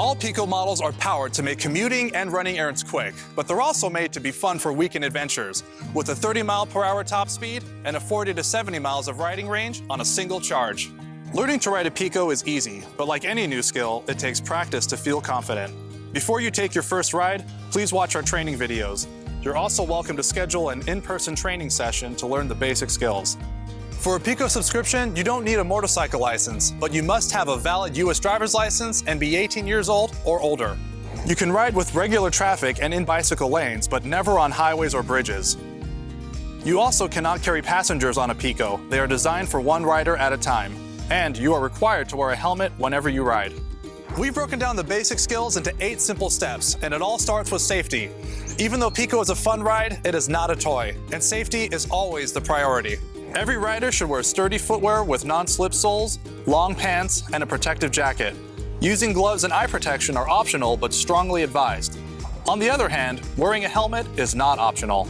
All Pico models are powered to make commuting and running errands quick, but they're also made to be fun for weekend adventures, with a 30-mile-per-hour top speed and a 40 to 70 miles of riding range on a single charge. Learning to ride a Pico is easy, but like any new skill, it takes practice to feel confident. Before you take your first ride, please watch our training videos. You're also welcome to schedule an in-person training session to learn the basic skills. For a Pico subscription, you don't need a motorcycle license, but you must have a valid U.S. driver's license and be 18 years old or older. You can ride with regular traffic and in bicycle lanes, but never on highways or bridges. You also cannot carry passengers on a Pico. They are designed for one rider at a time, and you are required to wear a helmet whenever you ride. We've broken down the basic skills into 8 simple steps, and it all starts with safety. Even though Pico is a fun ride, it is not a toy, and safety is always the priority. Every rider should wear sturdy footwear with non-slip soles, long pants, and a protective jacket. Using gloves and eye protection are optional but strongly advised. On the other hand, wearing a helmet is not optional.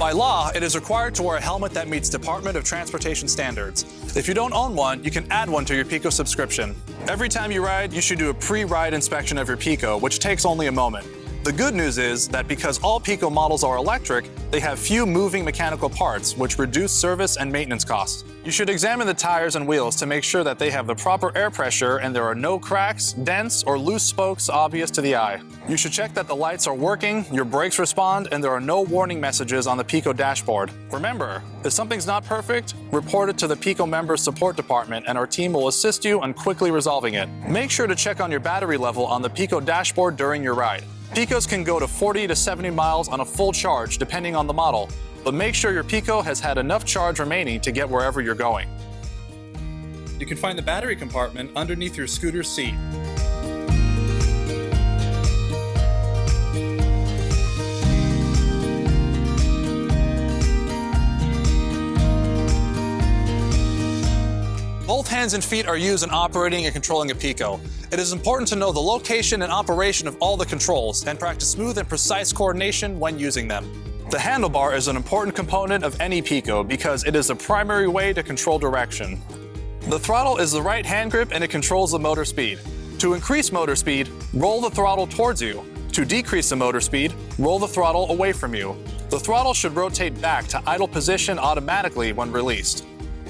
By law, it is required to wear a helmet that meets Department of Transportation standards. If you don't own one, you can add one to your Pico subscription. Every time you ride, you should do a pre-ride inspection of your Pico, which takes only a moment. The good news is that because all Pico models are electric, they have few moving mechanical parts, which reduce service and maintenance costs. You should examine the tires and wheels to make sure that they have the proper air pressure and there are no cracks, dents, or loose spokes obvious to the eye. You should check that the lights are working, your brakes respond, and there are no warning messages on the Pico dashboard. Remember, if something's not perfect, report it to the Pico member support department and our team will assist you on quickly resolving it. Make sure to check on your battery level on the Pico dashboard during your ride. Picos can go to 40 to 70 miles on a full charge depending on the model, but make sure your Pico has had enough charge remaining to get wherever you're going. You can find the battery compartment underneath your scooter's seat. Both hands and feet are used in operating and controlling a Pico. It is important to know the location and operation of all the controls and practice smooth and precise coordination when using them. The handlebar is an important component of any Pico because it is the primary way to control direction. The throttle is the right hand grip and it controls the motor speed. To increase motor speed, roll the throttle towards you. To decrease the motor speed, roll the throttle away from you. The throttle should rotate back to idle position automatically when released.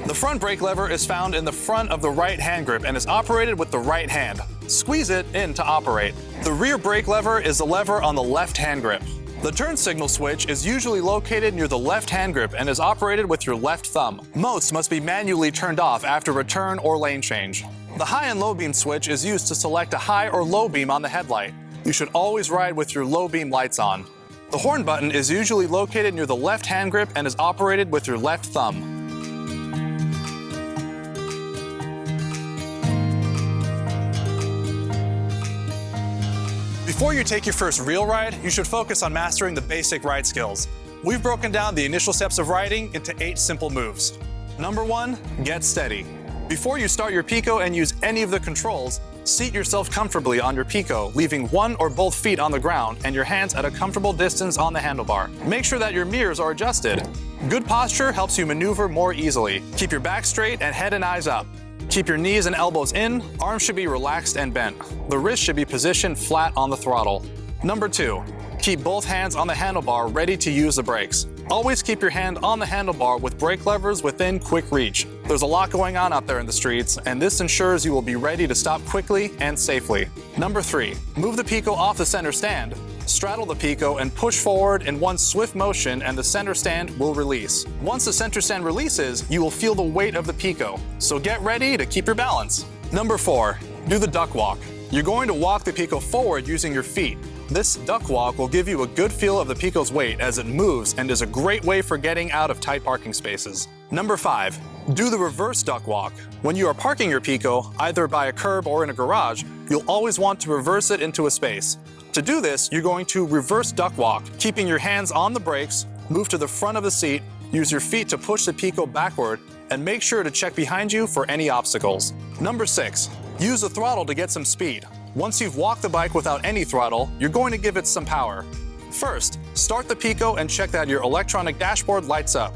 The front brake lever is found in the front of the right hand grip and is operated with the right hand. Squeeze it in to operate. The rear brake lever is the lever on the left hand grip. The turn signal switch is usually located near the left hand grip and is operated with your left thumb. Most must be manually turned off after a turn or lane change. The high and low beam switch is used to select a high or low beam on the headlight. You should always ride with your low beam lights on. The horn button is usually located near the left hand grip and is operated with your left thumb. Before you take your first real ride, you should focus on mastering the basic ride skills. We've broken down the initial steps of riding into 8 simple moves. Number 1, get steady. Before you start your Pico and use any of the controls, seat yourself comfortably on your Pico, leaving one or both feet on the ground and your hands at a comfortable distance on the handlebar. Make sure that your mirrors are adjusted. Good posture helps you maneuver more easily. Keep your back straight and head and eyes up. Keep your knees and elbows in, arms should be relaxed and bent. The wrist should be positioned flat on the throttle. Number 2, keep both hands on the handlebar ready to use the brakes. Always keep your hand on the handlebar with brake levers within quick reach. There's a lot going on out there in the streets, and this ensures you will be ready to stop quickly and safely. Number 3, move the Pico off the center stand. Straddle the Pico and push forward in one swift motion and the center stand will release. Once the center stand releases, you will feel the weight of the Pico, so get ready to keep your balance. Number 4, do the duck walk. You're going to walk the Pico forward using your feet. This duck walk will give you a good feel of the Pico's weight as it moves and is a great way for getting out of tight parking spaces. Number 5, do the reverse duck walk. When you are parking your Pico, either by a curb or in a garage, you'll always want to reverse it into a space. To do this, you're going to reverse duck walk, keeping your hands on the brakes, move to the front of the seat, use your feet to push the Pico backward, and make sure to check behind you for any obstacles. Number 6, use the throttle to get some speed. Once you've walked the bike without any throttle, you're going to give it some power. First, start the Pico and check that your electronic dashboard lights up.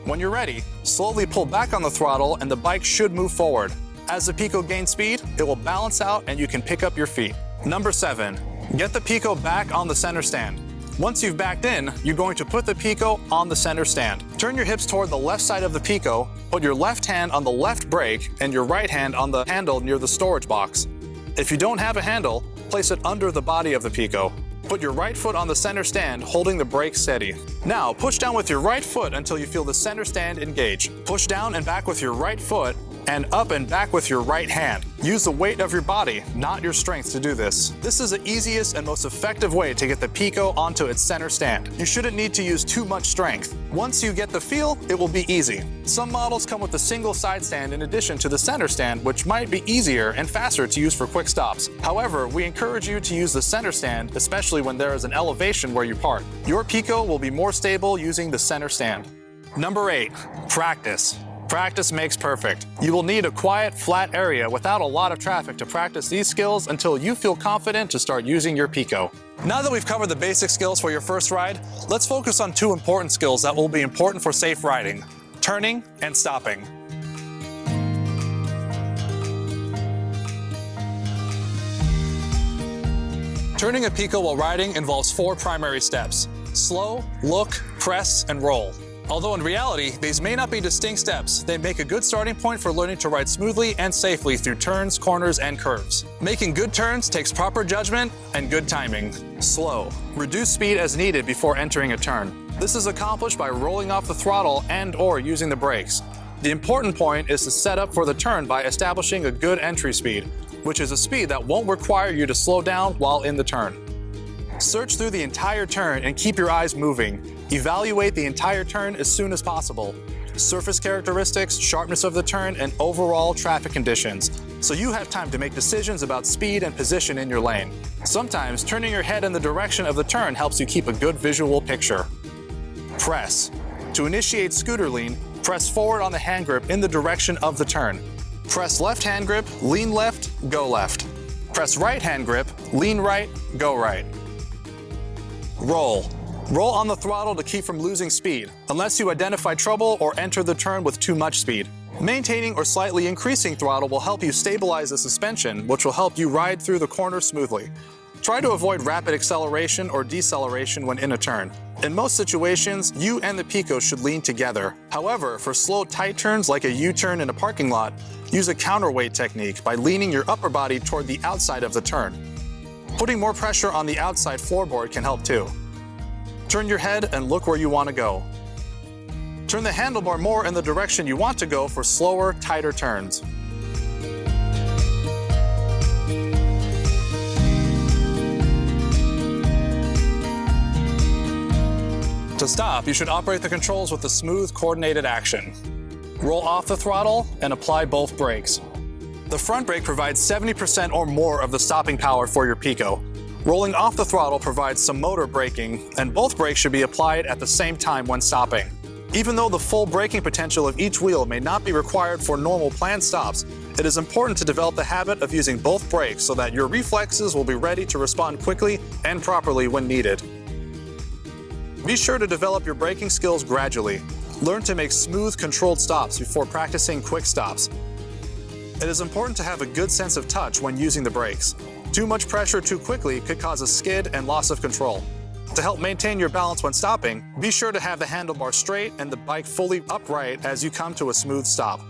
When you're ready, slowly pull back on the throttle and the bike should move forward. As the Pico gains speed, it will balance out and you can pick up your feet. Number 7, get the Pico back on the center stand. Once you've backed in, you're going to put the Pico on the center stand. Turn your hips toward the left side of the Pico, put your left hand on the left brake and your right hand on the handle near the storage box. If you don't have a handle, place it under the body of the Pico. Put your right foot on the center stand, holding the brake steady. Now, push down with your right foot until you feel the center stand engage. Push down and back with your right foot, and up and back with your right hand. Use the weight of your body, not your strength, to do this. This is the easiest and most effective way to get the Pico onto its center stand. You shouldn't need to use too much strength. Once you get the feel, it will be easy. Some models come with a single side stand in addition to the center stand, which might be easier and faster to use for quick stops. However, we encourage you to use the center stand, especially when there is an elevation where you park. Your Pico will be more stable using the center stand. Number 8, practice. Practice makes perfect. You will need a quiet, flat area without a lot of traffic to practice these skills until you feel confident to start using your Pico. Now that we've covered the basic skills for your first ride, let's focus on 2 important skills that will be important for safe riding: turning and stopping. Turning a Pico while riding involves 4 primary steps: slow, look, press, and roll. Although in reality, these may not be distinct steps, they make a good starting point for learning to ride smoothly and safely through turns, corners, and curves. Making good turns takes proper judgment and good timing. Slow. Reduce speed as needed before entering a turn. This is accomplished by rolling off the throttle and/or using the brakes. The important point is to set up for the turn by establishing a good entry speed, which is a speed that won't require you to slow down while in the turn. Search through the entire turn and keep your eyes moving. Evaluate the entire turn as soon as possible. Surface characteristics, sharpness of the turn, and overall traffic conditions, so you have time to make decisions about speed and position in your lane. Sometimes turning your head in the direction of the turn helps you keep a good visual picture. Press. To initiate scooter lean, press forward on the hand grip in the direction of the turn. Press left hand grip, lean left, go left. Press right hand grip, lean right, go right. Roll. Roll on the throttle to keep from losing speed, unless you identify trouble or enter the turn with too much speed. Maintaining or slightly increasing throttle will help you stabilize the suspension, which will help you ride through the corner smoothly. Try to avoid rapid acceleration or deceleration when in a turn. In most situations, you and the Pico should lean together. However, for slow, tight turns like a U-turn in a parking lot, use a counterweight technique by leaning your upper body toward the outside of the turn. Putting more pressure on the outside floorboard can help too. Turn your head and look where you want to go. Turn the handlebar more in the direction you want to go for slower, tighter turns. To stop, you should operate the controls with a smooth, coordinated action. Roll off the throttle and apply both brakes. The front brake provides 70% or more of the stopping power for your Pico. Rolling off the throttle provides some motor braking, and both brakes should be applied at the same time when stopping. Even though the full braking potential of each wheel may not be required for normal planned stops, it is important to develop the habit of using both brakes so that your reflexes will be ready to respond quickly and properly when needed. Be sure to develop your braking skills gradually. Learn to make smooth, controlled stops before practicing quick stops. It is important to have a good sense of touch when using the brakes. Too much pressure too quickly could cause a skid and loss of control. To help maintain your balance when stopping, be sure to have the handlebar straight and the bike fully upright as you come to a smooth stop.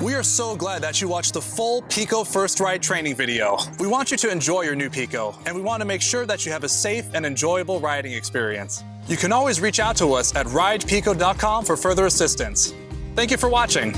We are so glad that you watched the full Pico First Ride training video. We want you to enjoy your new Pico, and we want to make sure that you have a safe and enjoyable riding experience. You can always reach out to us at ridepico.com for further assistance. Thank you for watching.